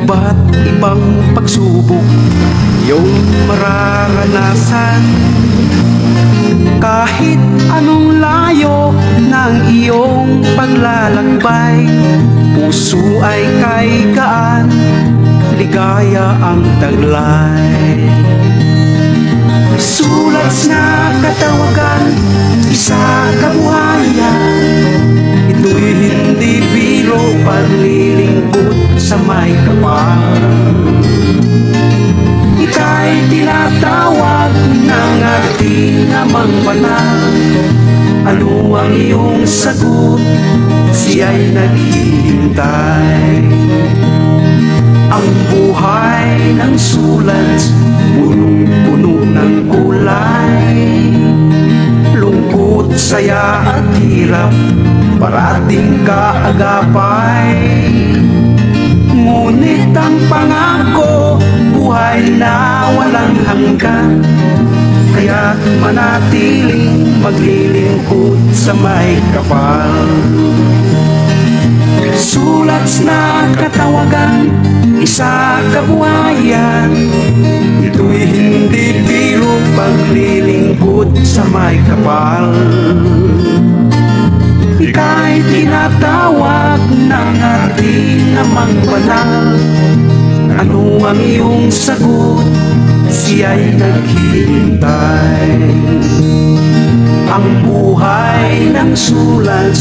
iba't ibang pagsubok iyong mararanasan. Kahit anong layo ng iyong paglalakbay, puso ay kay gaan, ligaya ang taglay. Sulat na katawagan, isa kabuhayan, ito'y hindi biro, paglilingkod sa may kapal. Ika'y tinatawag ng ating Amang Banal. Ano ang iyong sagot? Siya'y naghihintay. Ang buhay ng sulat, punong-puno ng kulay. Lungkot, saya at hirap, parating kaagapay. Ngunit ang pangako, buhay na walang hanggan. Kaya't manatiling maglilingkod sa may kapal. Sulat na katawagan, isa kabuhayan, ito'y hindi biro, paglilingkod sa may kapal. Ika'y tinatawag ng ating Amang Banal. Ano ang iyong sagot? Siya'y naghihintay. Ang buhay ng sulat,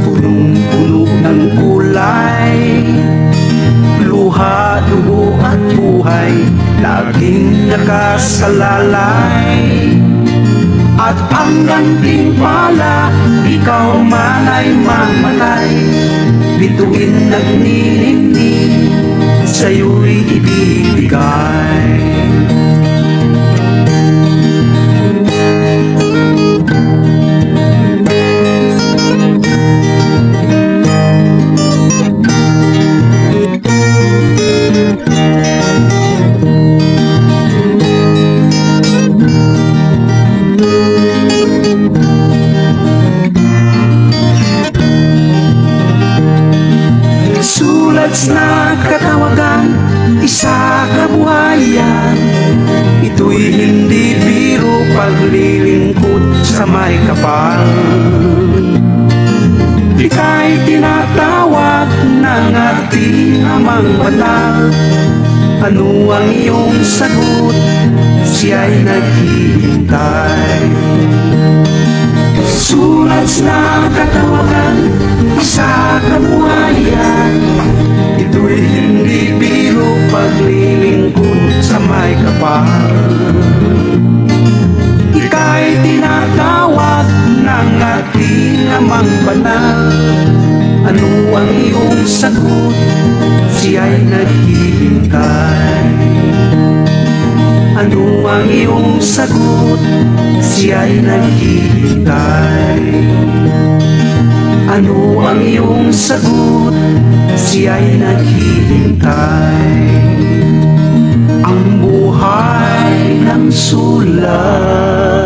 punong-puno ng kulay. Luha, dugo at buhay, laging nakasalalay. At ang gantimpala, ikaw man ay mamatay. Bituin nagniningning, sa'yo'y ibibigay. Sulat na katawagan, isa kabuhayan, ito'y hindi biro, paglilingkod sa may kapal. Ika'y tinatawag ng ating Amang Banal. Ano ang iyong sagot? Siya'y naghihintay. Sulat na katawagan, isa kabuhayan, ito'y hindi biro, paglilingkod sa may kapal. Ika'y tinatawag ng ating Amang Banal. Ano ang iyong sagot? Siya'y naghihintay. Ano ang iyong sagot? Siya'y naghihintay. Ano ang iyong sagot? Siya'y naghihintay. Ang buhay ng sulat.